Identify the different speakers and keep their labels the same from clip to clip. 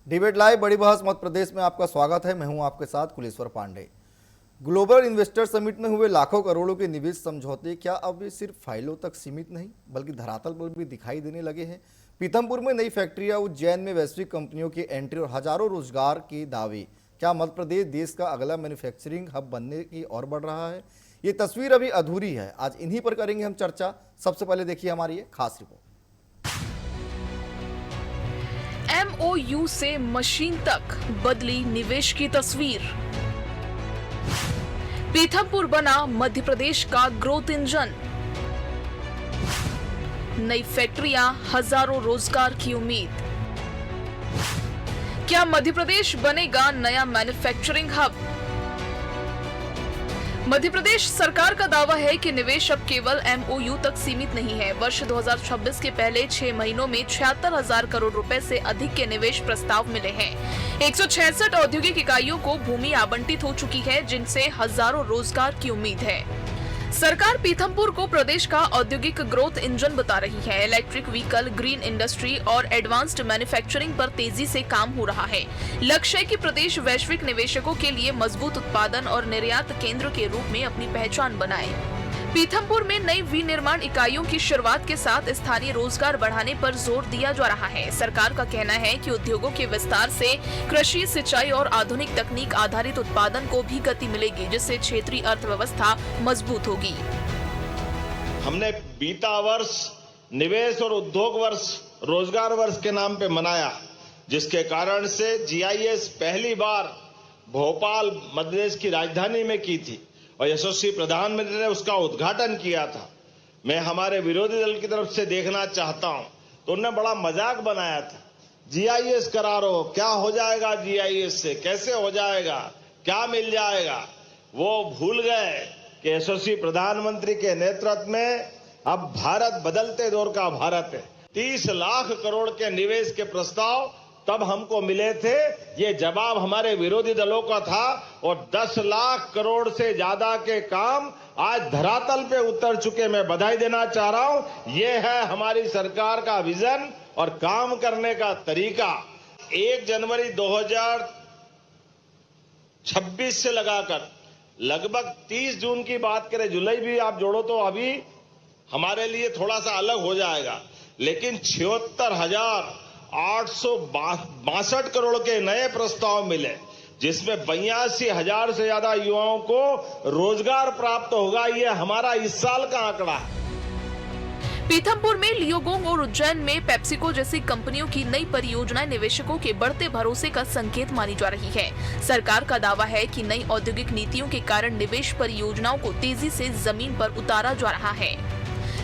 Speaker 1: Debate live बड़ी बहस मध्य प्रदेश में आपका स्वागत है। मैं हूं आपके साथ Kuleshwar Pandey. Global investor summit में हुए लाखों करोड़ों के निवेश समझौते क्या अब ये सिर्फ फाइलों तक सीमित नहीं बल्कि धरातल पर भी दिखाई देने लगे हैं। पीथमपुर में नई फैक्ट्रियां, उज्जैन में वैश्विक कंपनियों की एंट्री और हजारों रोजगार के दावे। क्या मध्य प्रदेश देश का अगला मैन्युफैक्चरिंग हब बनने की ओर बढ़ रहा है? ये तस्वीर अभी अधूरी है। आज इन्हीं पर करेंगे हम चर्चा। सबसे पहले देखिए हमारी ये खास रिपोर्ट।
Speaker 2: एमओयू से मशीन तक बदली निवेश की तस्वीर। पीथमपुर बना मध्य प्रदेश का ग्रोथ इंजन। नई फैक्ट्रियां, हजारों रोजगार की उम्मीद। क्या मध्य प्रदेश बनेगा नया मैन्युफैक्चरिंग हब? मध्य प्रदेश सरकार का दावा है कि निवेश अब केवल एमओयू तक सीमित नहीं है। वर्ष 2026 के पहले 6 महीनों में 76,000 करोड़ रुपए से अधिक के निवेश प्रस्ताव मिले हैं। 166 औद्योगिक इकाइयों को भूमि आवंटित हो चुकी है, जिनसे हजारों रोजगार की उम्मीद है। सरकार पीथमपुर को प्रदेश का औद्योगिक ग्रोथ इंजन बता रही है। इलेक्ट्रिक व्हीकल, ग्रीन इंडस्ट्री और एडवांस्ड मैन्युफैक्चरिंग पर तेजी से काम हो रहा है। लक्ष्य है कि प्रदेश वैश्विक निवेशकों के लिए मजबूत उत्पादन और निर्यात केंद्र के रूप में अपनी पहचान बनाए। पीथमपुर में नई विनिर्माण इकाइयों की शुरुआत के साथ स्थानीय रोजगार बढ़ाने पर जोर दिया जा रहा है। सरकार का कहना है कि उद्योगों के विस्तार से कृषि, सिंचाई और आधुनिक तकनीक आधारित उत्पादन को भी गति मिलेगी, जिससे क्षेत्रीय अर्थव्यवस्था मजबूत होगी।
Speaker 3: हमने बीता वर्ष निवेश और उद्योग वर्ष, रोजगार वर्ष के नाम पे मनाया, जिसके कारण से जीआईएस पहली बार भोपाल मध्य प्रदेश की राजधानी में की थी और यशस्वी प्रधानमंत्री ने उसका उद्घाटन किया था। मैं हमारे विरोधी दल की तरफ से देखना चाहता हूं तो उन्होंने बड़ा मजाक बनाया था, जीआईएस करा रहो, क्या हो जाएगा जीआईएस से, कैसे हो जाएगा, क्या मिल जाएगा। वो भूल गए कि यशस्वी प्रधानमंत्री के नेतृत्व में अब भारत बदलते दौर का भारत है। 30 लाख करोड़ के निवेश के प्रस्ताव तब हमको मिले थे, ये जवाब हमारे विरोधी दलों का था, और 10 लाख करोड़ से ज्यादा के काम आज धरातल पे उतर चुके। मैं बधाई देना चाह रहा हूं। ये है हमारी सरकार का विजन और काम करने का तरीका। 1 जनवरी 2026 से लगाकर लगभग 30 जून की बात करें, जुलाई भी आप जोड़ो तो अभी हमारे लिए थोड़ा सा अलग हो जाएगा, लेकिन 76,862 करोड़ के नए प्रस्ताव मिले, जिसमें 82,000 से ज्यादा युवाओं को रोजगार प्राप्त होगा। ये हमारा इस साल का आंकड़ा है।
Speaker 2: पीथमपुर में लियोगोंग और उज्जैन में पेप्सिको जैसी कंपनियों की नई परियोजनाएं निवेशकों के बढ़ते भरोसे का संकेत मानी जा रही है। सरकार का दावा है कि नई औद्योगिक नीतियों के कारण निवेश परियोजनाओं को तेजी से जमीन पर उतारा जा रहा है।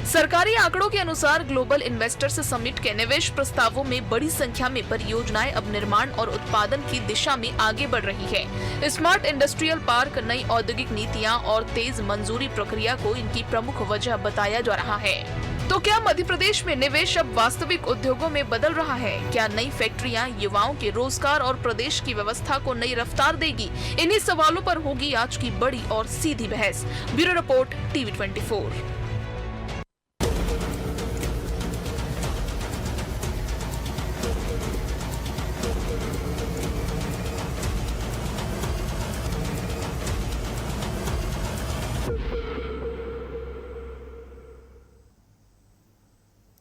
Speaker 2: सरकारी आंकड़ों के अनुसार ग्लोबल इन्वेस्टर्स समिट के निवेश प्रस्तावों में बड़ी संख्या में परियोजनाएं अब निर्माण और उत्पादन की दिशा में आगे बढ़ रही है। स्मार्ट इंडस्ट्रियल पार्क, नई औद्योगिक नीतियां और तेज मंजूरी प्रक्रिया को इनकी प्रमुख वजह बताया जा रहा है। तो क्या मध्य प्रदेश में निवेश अब वास्तविक उद्योगों में बदल रहा है? क्या नई फैक्ट्रियां युवाओं के रोजगार और प्रदेश की व्यवस्था को नई रफ्तार देगी? इन्हीं सवालों पर होगी आज की बड़ी और सीधी बहस। Bureau report, TV 24।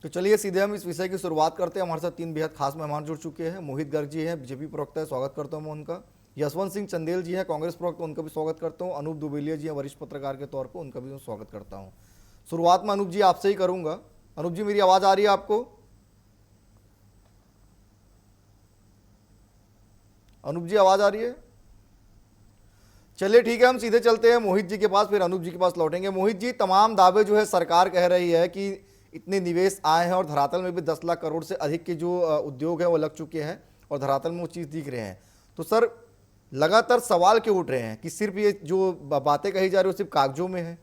Speaker 1: तो चलिए सीधे हम इस विषय की शुरुआत करते हैं। हमारे साथ 3 बेहद खास मेहमान जुड़ चुके हैं। मोहित गर्ग जी हैं, बीजेपी प्रवक्ता है, स्वागत करता हूं मैं उनका। यशवंत सिंह चंदेल जी हैं, कांग्रेस प्रवक्ता, उनका भी स्वागत करता हूं। अनूप दुबेलिया जी हैं, वरिष्ठ पत्रकार के तौर पर, उनका भी मैं स्वागत करता हूँ। शुरुआत में अनूप जी आपसे ही करूंगा। अनूप जी, मेरी आवाज़ आ रही है आपको? अनूप जी, आवाज़ आ रही है? चलिए ठीक है, हम सीधे चलते हैं मोहित जी के पास, फिर अनूप जी के पास लौटेंगे। मोहित जी, तमाम दावे जो है सरकार कह रही है कि इतने निवेश आए हैं और धरातल में भी 10 लाख करोड़ से अधिक के जो उद्योग हैं वो लग चुके हैं और धरातल में वो चीज़ दिख रहे हैं। तो सर, लगातार सवाल क्यों उठ रहे हैं कि सिर्फ ये जो बातें कही जा रही है वो सिर्फ कागजों में है?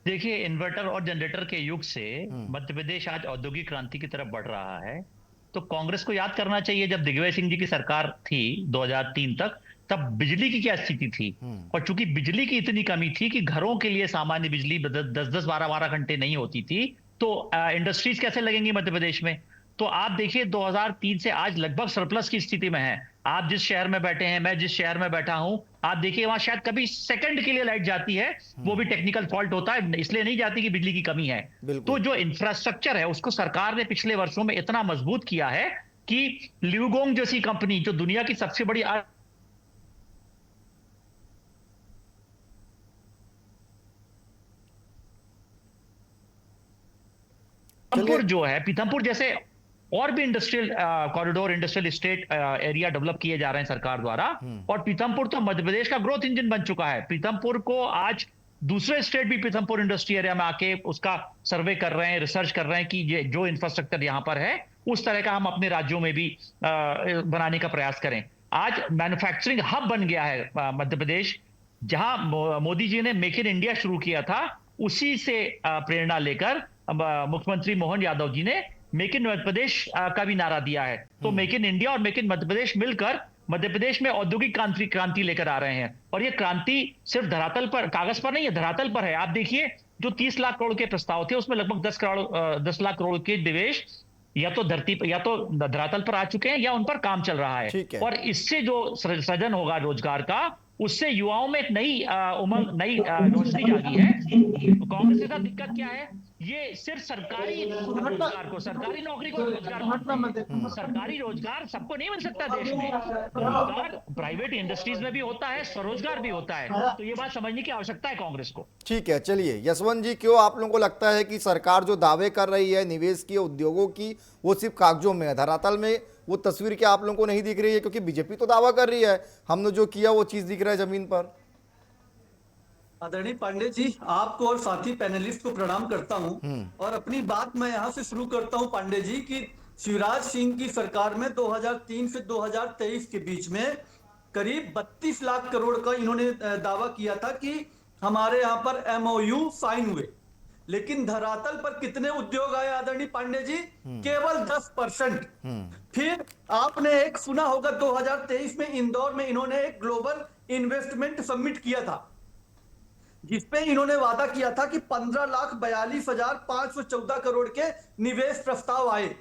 Speaker 4: देखिए, इन्वर्टर और जनरेटर के युग से मध्य प्रदेश आज औद्योगिक क्रांति की तरफ बढ़ रहा है। तो कांग्रेस को याद करना चाहिए, जब दिग्विजय सिंह जी की सरकार थी 2003 तक, तब बिजली की क्या स्थिति थी। और चूंकि बिजली की इतनी कमी थी कि घरों के लिए सामान्य बिजली 10-10, 12-12 घंटे नहीं होती थी, तो इंडस्ट्रीज कैसे लगेंगी मध्य प्रदेश में। तो आप देखिए 2003 से आज लगभग सरप्लस की स्थिति में है। आप जिस शहर में बैठे हैं, मैं जिस शहर में बैठा हूं, आप देखिए वहां शायद कभी सेकंड के लिए लाइट जाती है, वो भी टेक्निकल फॉल्ट होता है, इसलिए नहीं जाती कि बिजली की कमी है। तो जो इंफ्रास्ट्रक्चर है उसको सरकार ने पिछले वर्षों में इतना मजबूत किया है कि ल्यूगोंग जैसी कंपनी, जो दुनिया की सबसे बड़ी पीथमपुर जो है, पीथमपुर जैसे और भी industrial corridor, industrial state area develop किए जा रहे हैं सरकार द्वारा। और पीथमपुर तो मध्य प्रदेश का ग्रोथ इंजन बन चुका है। पीथमपुर को आज दूसरे स्टेट भी पीथमपुर इंडस्ट्री एरिया में आके उसका सर्वे कर रहे हैं, रिसर्च कर रहे हैं कि ये जो इंफ्रास्ट्रक्चर यहाँ पर है उस तरह का हम अपने राज्यों में भी बनाने का प्रयास करें। आज मैन्युफैक्चरिंग हब बन गया है मध्य प्रदेश, जहां मोदी जी ने मेक इन इंडिया शुरू किया था, उसी से प्रेरणा लेकर मुख्यमंत्री मोहन यादव जी ने मेक इन मध्य प्रदेश का भी नारा दिया है। तो मेक इन इंडिया और मेक इन मध्य प्रदेश मिलकर मध्य प्रदेश में औद्योगिक क्रांति लेकर आ रहे हैं। और ये क्रांति सिर्फ धरातल पर, कागज पर नहीं है, धरातल पर है। आप देखिए जो 30 लाख करोड़ के प्रस्ताव थे उसमें लगभग 10 लाख करोड़ के निवेश या तो धरती पर, या तो धरातल पर आ चुके हैं या उन पर काम चल रहा है। और इससे जो सृजन होगा रोजगार का, उससे युवाओं में एक नई उमंग, नई रोशनी जागी है। तो कांग्रेस के साथ दिक्कत क्या है, ये सिर्फ सरकारी रोजगार को, सरकारी नौकरी को रोजगार, सरकारी रोजगार सबको नहीं मिल सकता देश में। रोजगार प्राइवेट इंडस्ट्रीज में भी होता है, स्वरोजगार भी होता है। तो ये बात समझने की आवश्यकता है कांग्रेस को।
Speaker 1: ठीक है, चलिए यशवंत जी, क्यों आप लोगों को लगता है कि सरकार जो दावे कर रही है निवेश की, उद्योगों की, वो सिर्फ कागजों में है, धरातल में वो तस्वीर क्या आप लोगों को नहीं दिख रही है? क्योंकि बीजेपी तो दावा कर रही है हमने जो किया वो चीज दिख रहा है जमीन पर।
Speaker 5: आदरणीय पांडे जी, आपको और साथी पैनलिस्ट को प्रणाम करता हूं और अपनी बात मैं यहां से शुरू करता हूं पांडे जी कि शिवराज सिंह की सरकार में 2003 से 2023 के बीच में करीब 32 लाख करोड़ का इन्होंने दावा किया था कि हमारे यहां पर एमओयू साइन हुए, लेकिन धरातल पर कितने उद्योग आए आदरणीय पांडे जी? केवल 10%। फिर आपने एक सुना होगा 2023 में इंदौर में इन्होंने एक ग्लोबल इन्वेस्टमेंट समिट किया था, जिसपे इन्होंने वादा किया था कि 15,42,514 करोड़ के निवेश प्रस्ताव आए।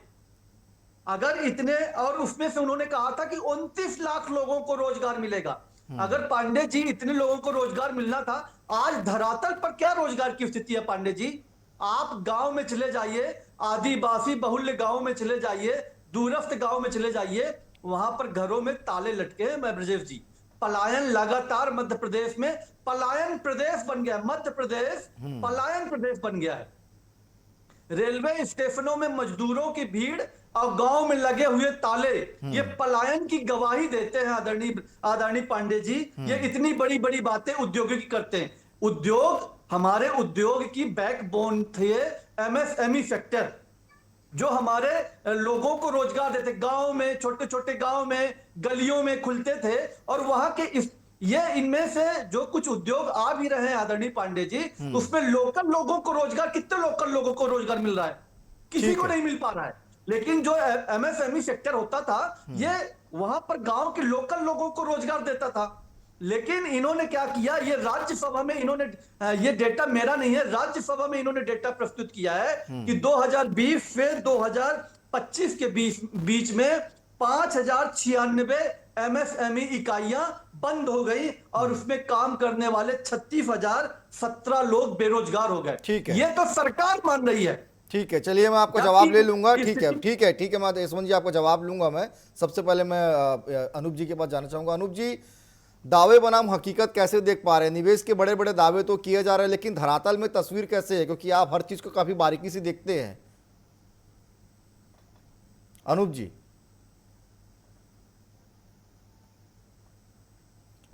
Speaker 5: अगर इतने, और उसमें से उन्होंने कहा था कि 29 लाख लोगों को रोजगार मिलेगा। अगर पांडे जी इतने लोगों को रोजगार मिलना था, आज धरातल पर क्या रोजगार की स्थिति है पांडे जी? आप गांव में चले जाइए, आदिवासी बहुल्य गांव में चले जाइए, दूरस्थ गांव में चले जाइए, वहां पर घरों में ताले लटके हैं। मैं ब्रजेश जी, पलायन लगातार मध्य प्रदेश में, पलायन प्रदेश बन गया मध्य प्रदेश, पलायन प्रदेश बन गया है। रेलवे स्टेशनों में मजदूरों की भीड़ और गांव में लगे हुए ताले, ये पलायन की गवाही देते हैं आदरणीय पांडे जी। ये इतनी बड़ी बड़ी बातें उद्योगों की करते हैं। उद्योग, हमारे उद्योग की बैकबोन थे एमएसएमई सेक्टर, जो हमारे लोगों को रोजगार देते, गांव में, छोटे छोटे गांव में, गलियों में खुलते थे। और वहां के ये इनमें से जो कुछ उद्योग आ भी रहे हैं आदरणीय पांडे जी, उसमें लोकल लोगों को रोजगार, कितने लोकल लोगों को रोजगार मिल रहा है? किसी को नहीं मिल पा रहा है। लेकिन जो एमएसएमई सेक्टर होता था, ये वहां पर गांव के लोकल लोगों को रोजगार देता था। लेकिन इन्होंने क्या किया, ये राज्यसभा में इन्होंने, ये डेटा मेरा नहीं है, राज्यसभा में इन्होंने डेटा प्रस्तुत किया है कि 2020 से 2025 के बीच में 5,096 एमएसएमई इकाइयां बंद हो गई और उसमें काम करने वाले 36,017 लोग बेरोजगार हो गए।
Speaker 1: ठीक है,
Speaker 5: ये तो सरकार मान रही है।
Speaker 1: ठीक है, चलिए मैं आपको जवाब ले लूंगा। ठीक है, ठीक है, ठीक है, मैं यशवंत जी आपको जवाब लूंगा। मैं सबसे पहले मैं अनूप जी के पास जाना चाहूंगा। अनूप जी, दावे बनाम हकीकत कैसे देख पा रहे हैं? निवेश के बड़े बड़े दावे तो किए जा रहे हैं, लेकिन धरातल में तस्वीर कैसे है? क्योंकि आप हर चीज को काफी बारीकी से देखते हैं। अनूप जी,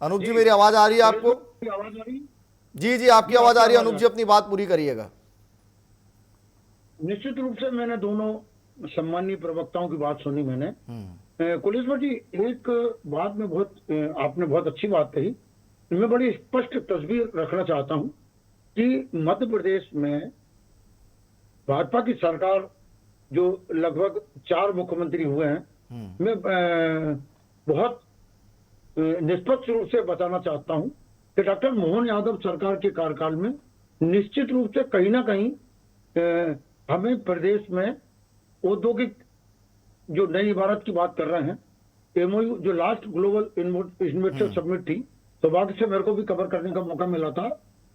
Speaker 1: अनूप जी मेरी आवाज आ रही है आपको?
Speaker 6: आवाज आ रही?
Speaker 1: जी जी, आपकी आवाज आ रही है। अनूप जी अपनी बात पूरी करिएगा।
Speaker 6: निश्चित रूप से मैंने दोनों सम्मानीय प्रवक्ताओं की बात सुनी मैंने। कुलेश्वर जी, एक बात में आपने बहुत अच्छी बात कही। मैं बड़ी स्पष्ट तस्वीर रखना चाहता हूं कि मध्य प्रदेश में भाजपा की सरकार जो लगभग 4 मुख्यमंत्री हुए हैं, मैं बहुत निष्पक्ष रूप से बताना चाहता हूं कि डॉक्टर मोहन यादव सरकार के कार्यकाल में निश्चित रूप से कहीं ना कहीं हमें प्रदेश में औद्योगिक जो नई इबारत की बात कर रहे हैं, एमओयू जो लास्ट ग्लोबल इन्वेस्टर समिट थी, सौभाग्य से मेरे को भी कवर करने का मौका मिला था,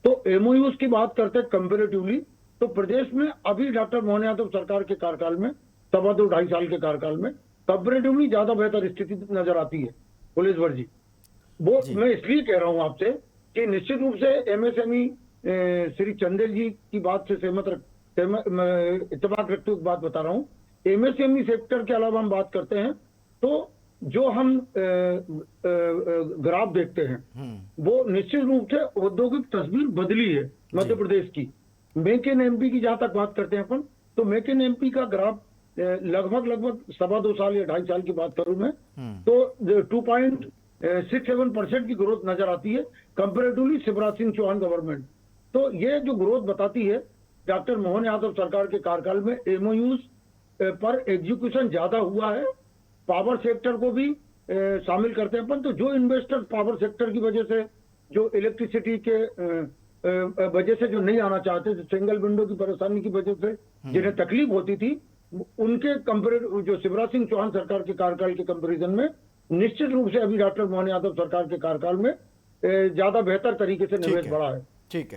Speaker 6: तो एमओयूज की बात करते हैं कंपेरेटिवली, तो प्रदेश में अभी डॉक्टर मोहन यादव सरकार के कार्यकाल में, 2.5 साल के कार्यकाल में कंपेरेटिवली ज्यादा बेहतर स्थिति नजर आती है कुलेश्वर जी। वो मैं इसलिए कह रहा हूं आपसे कि निश्चित रूप से एमएसएमई श्री चंदेल जी की बात से इत्तेफाक रखते हुए बात बता रहा हूं। एमएसएमई सेक्टर के अलावा हम बात करते हैं तो जो हम ग्राफ देखते हैं वो निश्चित रूप से औद्योगिक तस्वीर बदली है मध्य प्रदेश की। मेक इन एमपी की जहां तक बात करते हैं अपन, तो मेक इन एमपी का ग्राफ लगभग 2.25 साल या 2.5 साल की बात करूं मैं, तो 2.67% की ग्रोथ नजर आती है कंपेरेटिवली शिवराज सिंह चौहान गवर्नमेंट। तो ये जो ग्रोथ बताती है डॉक्टर मोहन यादव सरकार के कार्यकाल में एमओयूज पर एग्जीक्यूशन ज्यादा हुआ है। पावर सेक्टर को भी शामिल करते हैं अपन, तो जो इन्वेस्टर पावर सेक्टर की वजह से, जो इलेक्ट्रिसिटी के वजह से जो नहीं आना चाहते, सिंगल विंडो की परेशानी की वजह से जिन्हें तकलीफ होती थी, उनके कंपेरेटिव जो शिवराज सिंह चौहान सरकार के कार्यकाल के कंपैरिजन में निश्चित रूप से अभी डॉक्टर मोहन यादव सरकार के कार्यकाल में ज्यादा बेहतर तरीके से निवेश बढ़ा है।
Speaker 1: ठीक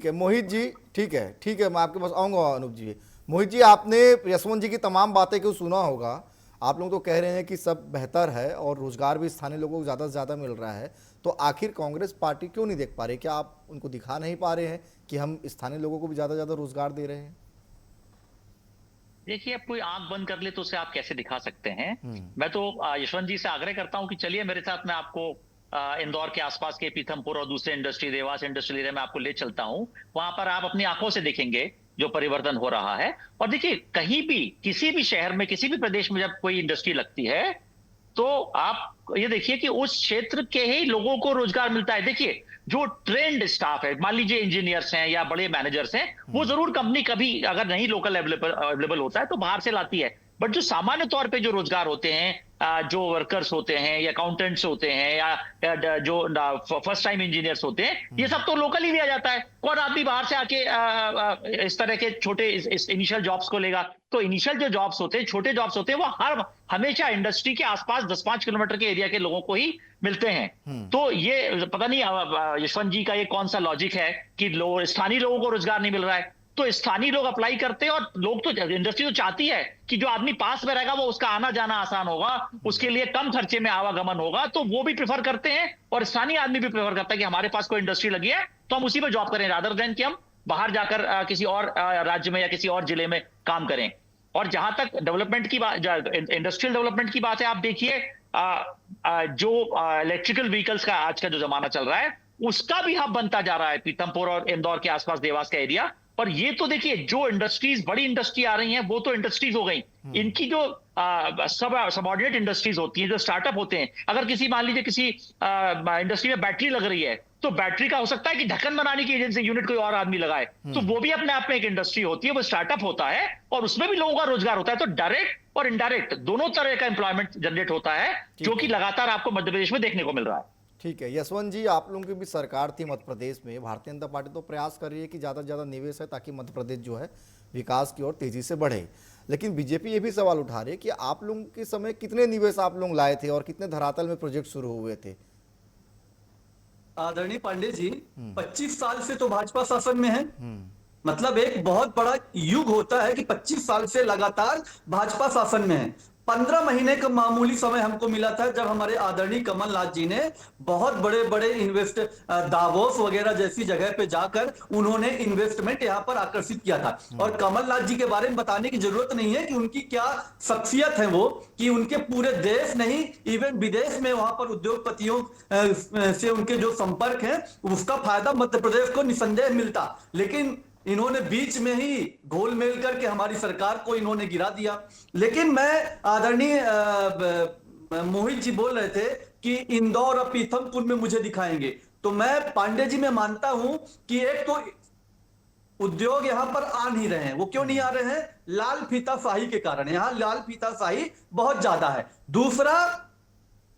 Speaker 1: है मोहित जी, ठीक है, मैं आपके पास आऊंगा। अनूप जी, मोहित जी, आपने यशवंत जी की तमाम बातें क्यों सुना होगा। आप लोग तो कह रहे हैं कि सब बेहतर है और रोजगार भी स्थानीय लोगों को ज़्यादा से ज़्यादा मिल रहा है, तो आखिर कांग्रेस पार्टी क्यों नहीं देख पा रही? क्या आप उनको दिखा नहीं पा रहे हैं कि हम स्थानीय लोगों को भी ज़्यादा से ज़्यादा रोजगार दे रहे हैं?
Speaker 4: देखिए, अब कोई आंख बंद कर ले तो उसे आप कैसे दिखा सकते हैं। मैं तो यशवंत जी से आग्रह करता हूं कि चलिए मेरे साथ, मैं आपको इंदौर के आसपास के पीथमपुर और दूसरे इंडस्ट्री, देवास इंडस्ट्रियल एरिया में आपको ले चलता हूं। वहां पर आप अपनी आंखों से देखेंगे जो परिवर्तन हो रहा है। और देखिए, कहीं भी किसी भी शहर में, किसी भी प्रदेश में जब कोई इंडस्ट्री लगती है तो आप ये देखिए कि उस क्षेत्र के ही लोगों को रोजगार मिलता है। देखिए, जो ट्रेंड स्टाफ है, मान लीजिए इंजीनियर्स हैं या बड़े मैनेजर्स हैं, वो जरूर कंपनी कभी अगर नहीं लोकल अवेलेबल होता है तो बाहर से लाती है। बट जो सामान्य तौर पे जो रोजगार होते हैं, जो वर्कर्स होते हैं या अकाउंटेंट्स होते हैं या जो फर्स्ट टाइम इंजीनियर्स होते हैं, ये सब तो लोकल ही लिया जाता है। कौन आदमी बाहर से आके इस तरह के छोटे इनिशियल जॉब्स को लेगा? तो इनिशियल जो जॉब्स होते हैं, छोटे जॉब्स होते हैं, वो हमेशा इंडस्ट्री के आसपास 10-5 किलोमीटर के एरिया के लोगों को ही मिलते हैं। तो ये पता नहीं यशवंत जी का ये कौन सा लॉजिक है कि स्थानीय लोगों को रोजगार नहीं मिल रहा है। तो स्थानीय लोग अप्लाई करते हैं और लोग तो, इंडस्ट्री तो चाहती है कि जो आदमी पास में रहेगा वो उसका आना जाना आसान होगा, उसके लिए कम खर्चे में आवागमन होगा, तो वो भी प्रेफर करते हैं। और स्थानीय आदमी भी प्रेफर करता है कि हमारे पास कोई इंडस्ट्री लगी है तो हम उसी पर जॉब करें, रादर देन कि हम बाहर जाकर किसी और राज्य में या किसी और जिले में काम करें। और जहां तक डेवलपमेंट की बात, इंडस्ट्रियल डेवलपमेंट की बात है, आप देखिए जो इलेक्ट्रिकल व्हीकल्स का आज का जो जमाना चल रहा है, उसका भी हब बनता जा रहा है पीथमपुर और इंदौर के आसपास देवास का एरिया। और ये तो देखिए, जो इंडस्ट्रीज, बड़ी इंडस्ट्री आ रही हैं, वो तो इंडस्ट्रीज हो गई। इनकी जो सबऑर्डिनेट इंडस्ट्रीज होती हैं, जो स्टार्टअप होते हैं, अगर किसी, मान लीजिए किसी इंडस्ट्री में बैटरी लग रही है, तो बैटरी का हो सकता है कि ढक्कन बनाने की एजेंसी यूनिट कोई और आदमी लगाए, तो वो भी अपने आप में एक इंडस्ट्री होती है, वो स्टार्टअप होता है और उसमें भी लोगों का रोजगार होता है। तो डायरेक्ट और इनडायरेक्ट दोनों तरह का एम्प्लॉयमेंट जनरेट होता है, जो कि लगातार आपको मध्य प्रदेश में देखने को मिल रहा है।
Speaker 1: ठीक है यशवंत जी, आप लोगों की भी सरकार थी मध्य प्रदेश में, भारतीय जनता पार्टी तो प्रयास कर रही है कि ज़्यादा से ज़्यादा निवेश है ताकि मध्य प्रदेश जो है विकास की ओर तेजी से बढ़े, लेकिन बीजेपी ये भी सवाल उठा रही है कि आप लोगों के समय कितने निवेश आप लोग लाए थे और कितने धरातल में प्रोजेक्ट शुरू हुए थे?
Speaker 5: आदरणीय पांडे जी, 25 साल से तो भाजपा शासन में है। मतलब एक बहुत बड़ा युग होता है कि 25 साल से लगातार भाजपा शासन में है। 15 महीने का मामूली समय हमको मिला था जब हमारे आदरणीय कमलनाथ जी ने बहुत बड़े बड़े दावोस वगैरह जैसी जगह पे जाकर उन्होंने इन्वेस्टमेंट यहाँ पर आकर्षित किया था। और कमलनाथ जी के बारे में बताने की जरूरत नहीं है कि उनकी क्या शख्सियत है, वो कि उनके पूरे देश नहीं, इवन विदेश में वहां पर उद्योगपतियों से उनके जो संपर्क है, उसका फायदा मध्य प्रदेश को निसंदेह मिलता। लेकिन इन्होंने बीच में ही घोल मेल करके हमारी सरकार को इन्होंने गिरा दिया। लेकिन मैं, आदरणीय मोहित जी बोल रहे थे कि इंदौर और पीथमपुर में मुझे दिखाएंगे, तो मैं पांडे जी में मानता हूं कि एक तो उद्योग यहां पर आ नहीं रहे हैं। वो क्यों नहीं आ रहे हैं? लाल फीताशाही के कारण। यहां लाल फीताशाही बहुत ज्यादा है। दूसरा,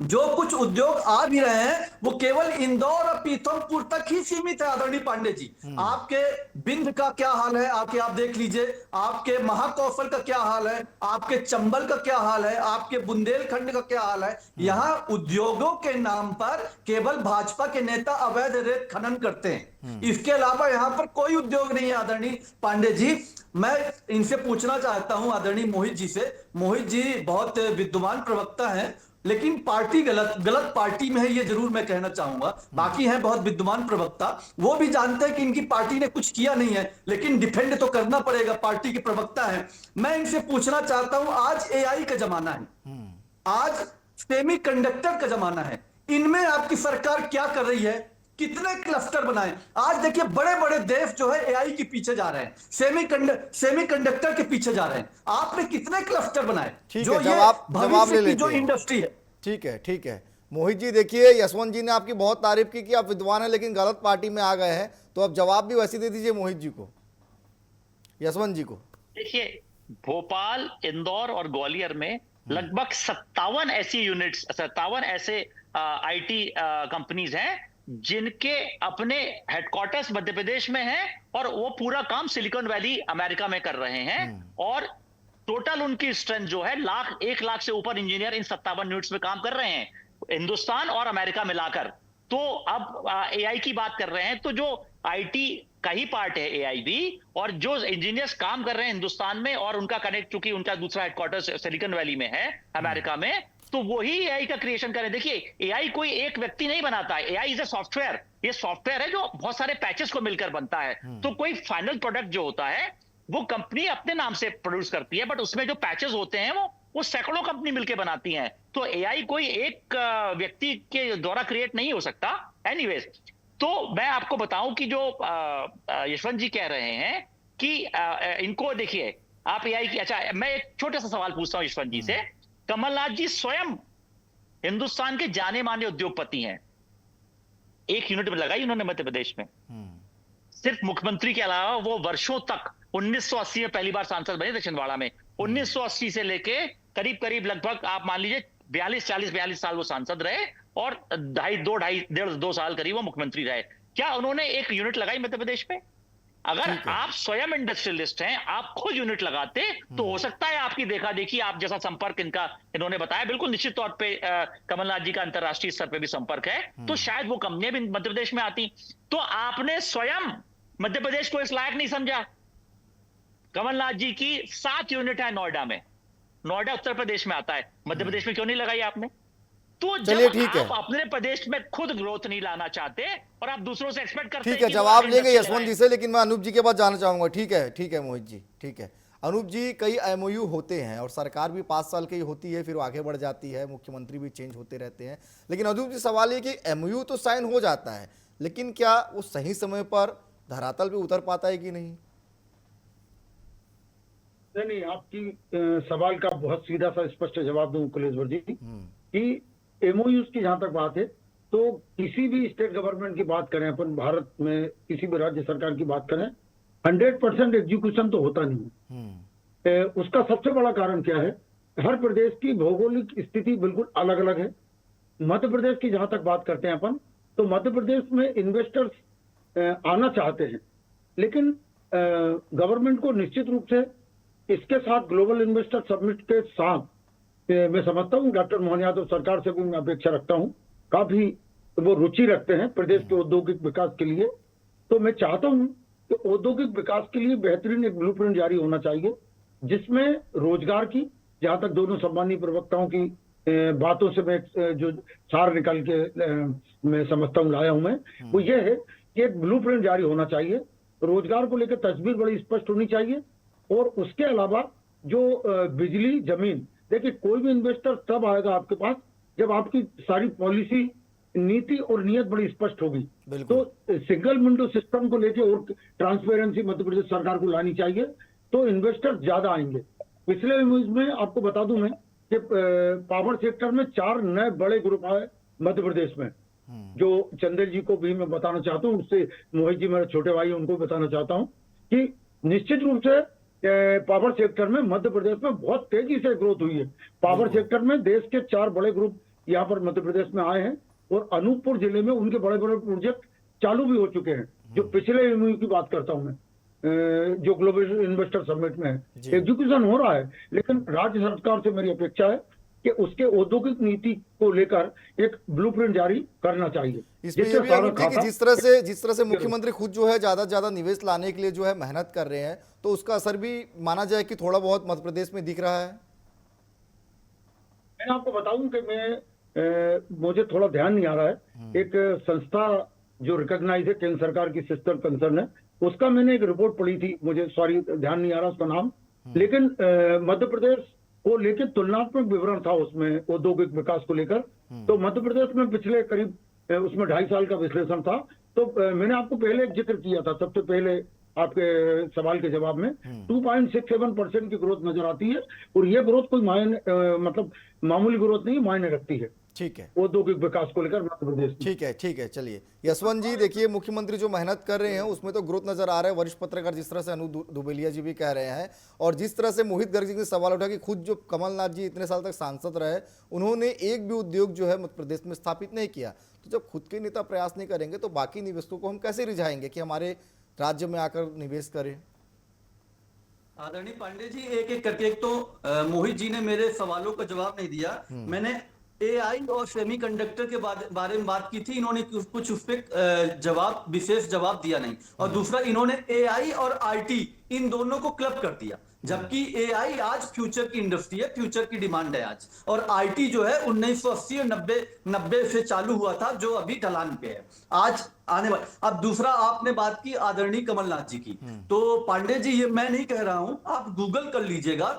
Speaker 5: जो कुछ उद्योग आ भी रहे हैं वो केवल इंदौर और पीथमपुर तक ही सीमित है। आदरणीय पांडे जी, आपके बिंद का क्या हाल है आके आप देख लीजिए, आपके महाकौशल का क्या हाल है, आपके चंबल का क्या हाल है, आपके बुंदेलखंड का क्या हाल है। यहाँ उद्योगों के नाम पर केवल भाजपा के नेता अवैध रेत खनन करते हैं, इसके अलावा यहाँ पर कोई उद्योग नहीं है। आदरणीय पांडे जी, मैं इनसे पूछना चाहता हूं आदरणीय मोहित जी से। मोहित जी बहुत विद्वान प्रवक्ता हैं, लेकिन पार्टी गलत पार्टी में है, ये जरूर मैं कहना चाहूंगा। बाकी हैं बहुत विद्वान प्रवक्ता, वो भी जानते हैं कि इनकी पार्टी ने कुछ किया नहीं है, लेकिन डिफेंड तो करना पड़ेगा, पार्टी के प्रवक्ता हैं। मैं इनसे पूछना चाहता हूं, आज एआई का जमाना है, आज सेमीकंडक्टर का जमाना है, इनमें आपकी सरकार क्या कर रही है? कितने क्लस्टर बनाए? आज देखिए बड़े बड़े देश जो है एआई के पीछे जा रहे हैं, सेमीकंडक्टर के पीछे जा रहे हैं। आपने कितने क्लस्टर बनाए
Speaker 1: ठीक
Speaker 5: जो
Speaker 1: है,
Speaker 5: ये
Speaker 1: जवाब
Speaker 5: भविष्य
Speaker 1: ले
Speaker 5: की
Speaker 1: लेते
Speaker 5: जो
Speaker 1: हैं।
Speaker 5: इंडस्ट्री है?
Speaker 1: ठीक है, ठीक है मोहित जी, देखिए यशवंत जी ने आपकी बहुत तारीफ की कि आप विद्वान हैं लेकिन गलत पार्टी में आ गए हैं, तो अब जवाब भी वैसे दे दीजिए मोहित जी को, यशवंत जी को।
Speaker 4: देखिए, भोपाल, इंदौर और ग्वालियर में लगभग 57 ऐसी यूनिट्स, 57 ऐसे आईटी कंपनीज हैं जिनके अपने हेडक्वार्टर्स मध्य प्रदेश में हैं और वो पूरा काम सिलिकॉन वैली अमेरिका में कर रहे हैं। और टोटल उनकी स्ट्रेंथ जो है 1 लाख से ऊपर इंजीनियर इन 57 यूनिट्स में काम कर रहे हैं, हिंदुस्तान और अमेरिका मिलाकर। तो अब एआई की बात कर रहे हैं, तो जो आईटी का ही पार्ट है एआई भी, और जो इंजीनियर्स काम कर रहे हैं हिंदुस्तान में और उनका कनेक्ट, चूंकि उनका दूसरा हेडक्वार्टर सिलिकॉन वैली में है अमेरिका में, तो वही एआई का क्रिएशन करें। देखिए, एआई कोई एक व्यक्ति नहीं बनाता है, एआई इज अ सॉफ्टवेयर। ये सॉफ्टवेयर है जो बहुत सारे पैचेस को मिलकर बनता है। तो कोई फाइनल प्रोडक्ट जो होता है वो कंपनी अपने नाम से प्रोड्यूस करती है, बट उसमें जो पैचेस होते हैं वो सैकड़ों कंपनी मिलकर बनाती हैं। तो एआई कोई एक व्यक्ति के द्वारा क्रिएट नहीं हो सकता। एनीवेज, तो मैं आपको बताऊं कि जो यशवंत जी कह रहे हैं कि इनको देखिए, आप एआई की, अच्छा मैं एक छोटा सा सवाल पूछता हूं यशवंत जी से। कमलनाथ जी स्वयं हिंदुस्तान के जाने माने उद्योगपति हैं, एक यूनिट में लगाई उन्होंने मध्य प्रदेश में। सिर्फ मुख्यमंत्री के अलावा वो वर्षों तक 1980 में पहली बार सांसद बने थे छिंदवाड़ा में। 1980 से लेके करीब करीब लगभग आप मान लीजिए 42 साल वो सांसद रहे और 2 साल करीब वो मुख्यमंत्री रहे। क्या उन्होंने एक यूनिट लगाई मध्य प्रदेश में? अगर आप स्वयं इंडस्ट्रियलिस्ट हैं, आप खुद यूनिट लगाते, तो हो सकता है आपकी देखा देखी, आप जैसा संपर्क इन्होंने बताया, बिल्कुल निश्चित तौर पे कमलनाथ जी का अंतरराष्ट्रीय स्तर पे भी संपर्क है, तो शायद वो कंपनियां भी मध्य प्रदेश में आती। तो आपने स्वयं मध्य प्रदेश को इस लायक नहीं समझा। कमलनाथ जी की 7 यूनिट है नोएडा में, नोएडा उत्तर प्रदेश में आता है, मध्य प्रदेश में क्यों नहीं लगाई आपने? तो
Speaker 1: चलिए,
Speaker 4: जब
Speaker 1: ठीक है,
Speaker 4: आप अपने प्रदेश में खुद ग्रोथ नहीं लाना चाहते और आप दूसरों से एक्सपेक्ट करते
Speaker 1: ठीक
Speaker 4: हैं
Speaker 1: है,
Speaker 4: कि वो
Speaker 1: जवाब
Speaker 4: आगे
Speaker 1: लेंगे
Speaker 4: इंडस्ट्री
Speaker 1: यशवंत जी
Speaker 4: लगाएं।
Speaker 1: से, लेकिन मैं अनूप जी के पास जाना चाहूंगा। ठीक है मोहित जी, ठीक है अनूप जी, कई एमओयू होते हैं और सरकार भी 5 साल की होती है, फिर वो आगे बढ़ जाती है, मुख्यमंत्री भी चेंज होते रहते हैं, लेकिन अनूप जी सवाल ये कि एमओयू तो साइन हो जाता है, लेकिन क्या वो सही समय पर धरातल पे उतर पाता है कि नहीं?
Speaker 6: नहीं, आपकी सवाल का बहुत सीधा सा स्पष्ट जवाब दूं कुलेश्वर जी कि एमओयूज की जहां तक बात है, तो किसी भी स्टेट गवर्नमेंट की बात करें, अपन भारत में किसी भी राज्य सरकार की बात करें, 100% एग्जीक्यूशन तो होता नहीं है। उसका सबसे बड़ा कारण क्या है? हर प्रदेश की भौगोलिक स्थिति बिल्कुल अलग अलग है। मध्य प्रदेश की जहां तक बात करते हैं अपन, तो मध्य प्रदेश में इन्वेस्टर्स आना चाहते हैं, लेकिन गवर्नमेंट को निश्चित रूप से इसके साथ ग्लोबल इन्वेस्टर समिट के साथ मैं समझता हूं डॉक्टर मोहन यादव सरकार से भी मैं अपेक्षा रखता हूं, काफी वो रुचि रखते हैं प्रदेश के औद्योगिक विकास के लिए। तो मैं चाहता हूं कि औद्योगिक विकास के लिए बेहतरीन एक ब्लूप्रिंट जारी होना चाहिए, जिसमें रोजगार की, जहां तक दोनों सम्मानीय प्रवक्ताओं की बातों से मैं जो सार निकाल के मैं समझता हूं लाया हूं मैं, वो ये है कि एक ब्लूप्रिंट जारी होना चाहिए, रोजगार को लेकर तस्वीर बड़ी स्पष्ट होनी चाहिए। और उसके अलावा जो बिजली जमीन, देखिए कोई भी इन्वेस्टर तब आएगा आपके पास जब आपकी सारी पॉलिसी, नीति और नियत बड़ी स्पष्ट होगी। तो सिंगल विंडो सिस्टम को लेके और ट्रांसपेरेंसी मध्य प्रदेश सरकार को लानी चाहिए, तो इन्वेस्टर ज्यादा आएंगे। पिछले न्यूज में आपको बता दूं मैं कि पावर सेक्टर में 4 नए बड़े ग्रुप आए मध्य प्रदेश में, जो चंदेल जी को भी मैं बताना चाहता हूँ, उससे मोहित जी मेरे छोटे भाई उनको बताना चाहता हूँ कि निश्चित रूप से पावर सेक्टर में मध्य प्रदेश में बहुत तेजी से ग्रोथ हुई है। पावर सेक्टर में देश के 4 बड़े ग्रुप यहाँ पर मध्य प्रदेश में आए हैं और अनूपपुर जिले में उनके बड़े बड़े प्रोजेक्ट चालू भी हो चुके हैं। जो पिछले MOU की बात करता हूं मैं, जो ग्लोबल इन्वेस्टर समिट में है, एग्जीक्यूशन हो रहा है, लेकिन राज्य सरकार से मेरी अपेक्षा है कि उसके औद्योगिक नीति को लेकर एक ब्लूप्रिंट जारी करना चाहिए।
Speaker 1: इसमें ये भी है कि जिस तरह से मुख्यमंत्री खुद जो है ज्यादा से ज्यादा निवेश लाने के लिए जो है मेहनत कर रहे हैं, तो उसका असर भी माना जाए कि थोड़ा बहुत मध्य प्रदेश में दिख रहा है।
Speaker 6: मैं आपको बताऊं कि मुझे थोड़ा ध्यान नहीं आ रहा है, एक संस्था जो रिकॉग्नाइज है, केंद्र सरकार की सिस्टर कंसर्न है, उसका मैंने एक रिपोर्ट पढ़ी थी, मुझे सॉरी ध्यान नहीं आ रहा उसका नाम, लेकिन मध्य प्रदेश को लेकर तुलनात्मक विवरण था उसमें औद्योगिक विकास को लेकर। तो मध्य प्रदेश में पिछले करीब उसमें 2.5 साल का विश्लेषण था। तो मैंने आपको पहले एक जिक्र किया था, सबसे पहले आपके सवाल के जवाब में 2.67% की ग्रोथ नजर आती है, और ये ग्रोथ कोई मतलब मामूली ग्रोथ नहीं, मायने रखती है।
Speaker 1: ठीक है,
Speaker 6: औद्योगिक विकास को लेकर मध्य प्रदेश में।
Speaker 1: ठीक है, चलिए यशवंत जी, देखिए मुख्यमंत्री जो मेहनत कर रहे हैं उसमें तो ग्रोथ नजर आ रहा है। वरिष्ठ पत्रकार जिस तरह से अनु दुबेलिया जी भी कह रहे हैं, और जिस तरह से मोहित गर्ग जी ने सवाल उठा कि खुद जो कमलनाथ जी इतने साल तक सांसद रहे, उन्होंने एक भी उद्योग जो है मध्य प्रदेश में स्थापित नहीं किया। तो जब खुद के नेता प्रयास नहीं करेंगे तो बाकी निवेशकों को हम कैसे रिझाएंगे कि हमारे राज्य में आकर निवेश करें?
Speaker 5: आदरणीय पांडे जी, एक एक करके, एक तो मोहित जी ने मेरे सवालों का जवाब नहीं दिया। मैंने AI और सेमीकंडक्टर के बारे में बात की थी, इन्होंने कुछ उस पर विशेष जवाब दिया नहीं। और दूसरा, इन्होंने AI और IT इन दोनों को क्लब कर दिया, जबकि AI आज फ्यूचर की इंडस्ट्री है, फ्यूचर की डिमांड है आज, और IT जो है 1980 और 90 से चालू हुआ था, जो अभी ढलान पे है आज आने वाले। अब दूसरा, आपने बात की आदरणीय कमलनाथ जी की, तो पांडे जी ये मैं नहीं कह रहा हूं, आप गूगल कर लीजिएगा।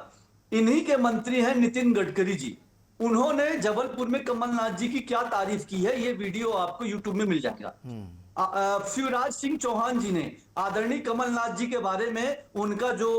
Speaker 5: इन्हीं के मंत्री हैं नितिन गडकरी जी, उन्होंने जबलपुर में कमलनाथ जी की क्या तारीफ की है, ये वीडियो आपको यूट्यूब में मिल जाएगा। शिवराज सिंह चौहान जी ने आदरणीय कमलनाथ जी के बारे में उनका जो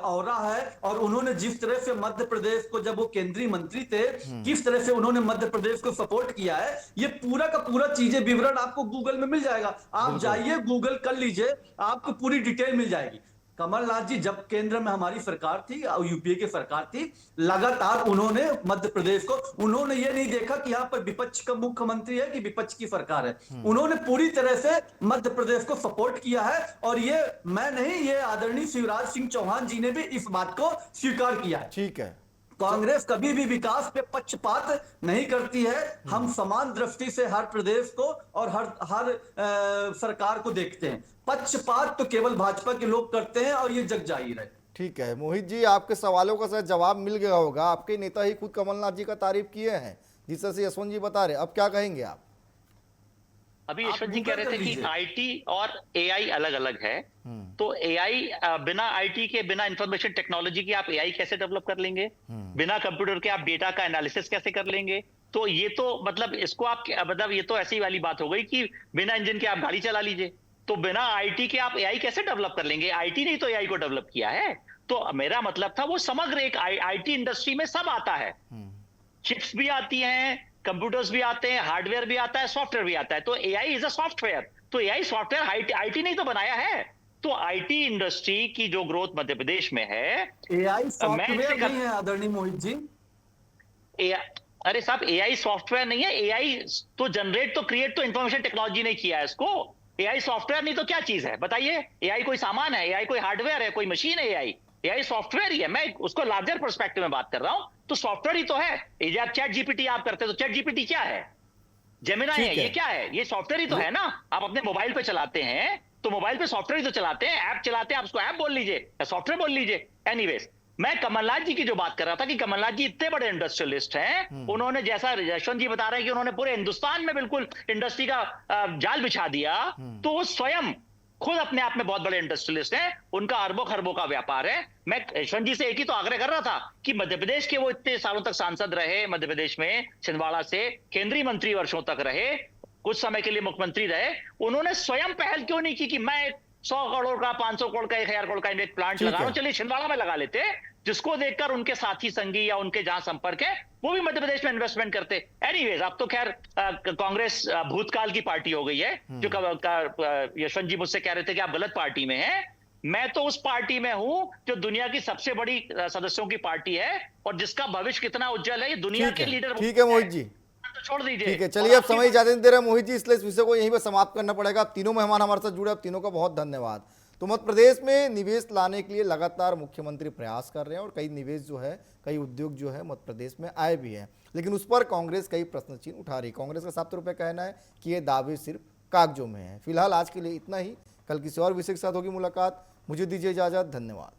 Speaker 5: औरा है, और उन्होंने जिस तरह से मध्य प्रदेश को, जब वो केंद्रीय मंत्री थे, किस तरह से उन्होंने मध्य प्रदेश को सपोर्ट किया है, ये पूरा का पूरा चीजें विवरण आपको गूगल में मिल जाएगा। आप जाइए, गूगल कर लीजिए, आपको पूरी डिटेल मिल जाएगी। कमलनाथ जी जब केंद्र में हमारी सरकार थी, UPA की सरकार थी, लगातार उन्होंने मध्य प्रदेश को, उन्होंने ये नहीं देखा कि यहाँ पर विपक्ष का मुख्यमंत्री है कि विपक्ष की सरकार है, उन्होंने पूरी तरह से मध्य प्रदेश को सपोर्ट किया है। और ये मैं नहीं, ये आदरणीय शिवराज सिंह चौहान जी ने भी इस बात को स्वीकार किया है।
Speaker 1: ठीक है,
Speaker 5: कांग्रेस कभी भी विकास पे पक्षपात नहीं करती है। हम समान दृष्टि से हर प्रदेश को और हर सरकार को देखते हैं। पक्षपात तो केवल भाजपा के लोग करते हैं, और ये जग जाहिर है।
Speaker 1: ठीक है मोहित जी, आपके सवालों का शायद जवाब मिल गया होगा। आपके नेता ही खुद कमलनाथ जी का तारीफ किए हैं, जिस तरह से यशवंत जी बता रहे, अब क्या कहेंगे आप?
Speaker 4: अभी यशवंत जी कह रहे थे कि IT और AI अलग अलग है, तो AI बिना IT के, बिना इंफॉर्मेशन टेक्नोलॉजी के आप AI कैसे डेवलप कर लेंगे? बिना कंप्यूटर के आप डेटा का एनालिसिस कैसे कर लेंगे? तो ये तो मतलब इसको आप मतलब ये तो ऐसी वाली बात हो गई कि बिना इंजन के आप गाड़ी चला लीजिए। तो बिना IT के आप AI कैसे डेवलप कर लेंगे? IT ने तो AI को डेवलप किया है। तो मेरा मतलब था वो समग्र एक IT इंडस्ट्री में सब आता है, चिप्स भी आती हैं, कंप्यूटर्स भी आते हैं, हार्डवेयर भी आता है, सॉफ्टवेयर भी आता है। तो AI इज अ सॉफ्टवेयर, तो AI सॉफ्टवेयर IT ने तो बनाया है। तो IT इंडस्ट्री की जो ग्रोथ मध्य प्रदेश में है,
Speaker 5: AI सॉफ्टवेयर नहीं है आदरणीय मोहित जी।
Speaker 4: अरे साहब, AI सॉफ्टवेयर नहीं है। AI तो जनरेट तो क्रिएट तो इंफॉर्मेशन टेक्नोलॉजी ने किया है इसको। AI सॉफ्टवेयर नहीं तो क्या चीज है बताइए? AI कोई सामान है? AI कोई हार्डवेयर है? कोई मशीन है? AI सॉफ्टवेयर ही है। मैं उसको लार्जर पर्सपेक्टिव में बात कर रहा हूं, तो सॉफ्टवेयर ही तो है। ये चैट GPT आप करते हो, तो चैट GPT क्या है? जेमिनाई है, ये क्या है? ये सॉफ्टवेयर ही तो है ना। आप अपने मोबाइल पे चलाते हैं तो मोबाइल पे सॉफ्टवेयर ही तो चलाते हैं, ऐप चलाते हैं, आप उसको ऐप बोल लीजिए या सॉफ्टवेयर बोल लीजिए। एनीवेज, मैं कमलनाथ जी की जो बात कर रहा था कि कमलनाथ जी इतने बड़े इंडस्ट्रियलिस्ट हैं, उन्होंने, जैसा यशवंत जी बता रहे हैं कि उन्होंने पूरे हिंदुस्तान में बिल्कुल इंडस्ट्री का जाल बिछा दिया, तो वो स्वयं खुद अपने आप में बहुत बड़े इंडस्ट्रियलिस्ट हैं, उनका अरबों खरबों का व्यापार है। मैं यशवंत जी से एक ही तो आग्रह कर रहा था कि मध्य प्रदेश के वो इतने सालों तक सांसद रहे, मध्य प्रदेश में छिंदवाड़ा से केंद्रीय मंत्री वर्षों तक रहे, कुछ समय के लिए मुख्यमंत्री रहे, उन्होंने स्वयं पहल क्यों नहीं की कि मैं 100 करोड़ का, 500 करोड़ का, 1000 करोड़ का एक प्लांट लगा रहा हूं, चलिए छिंदवाड़ा में लगा लेते, जिसको देखकर उनके साथी संगी या उनके जहां संपर्क है वो भी मध्य प्रदेश में इन्वेस्टमेंट करते। एनीवेज, अब तो खैर कांग्रेस भूतकाल की पार्टी हो गई है। जो यशवंत जी मुझसे कह रहे थे कि आप गलत पार्टी में हैं, मैं तो उस पार्टी में हूं जो दुनिया की सबसे बड़ी सदस्यों की पार्टी है, और जिसका भविष्य कितना उज्जवल है ये दुनिया के लीडर।
Speaker 1: ठीक है मोहित जी,
Speaker 4: छोड़ दीजिए।
Speaker 1: ठीक है, चलिए अब समय ज्यादा नहीं दे रहा मोहित जी, इसलिए इस विषय को यहीं पर समाप्त करना पड़ेगा। अब तीनों मेहमान हमारे साथ जुड़े, अब तीनों का बहुत धन्यवाद। तो मध्य प्रदेश में निवेश लाने के लिए लगातार मुख्यमंत्री प्रयास कर रहे हैं और कई निवेश जो है, कई उद्योग जो है मध्य प्रदेश में आए भी हैं, लेकिन उस पर कांग्रेस कई प्रश्न चिन्ह उठा रही है। कांग्रेस का साफ तौर पर कहना है कि ये दावे सिर्फ कागजों में है। फिलहाल आज के लिए इतना ही, कल किसी और विषय के साथ होगी मुलाकात। मुझे दीजिए इजाजत, धन्यवाद।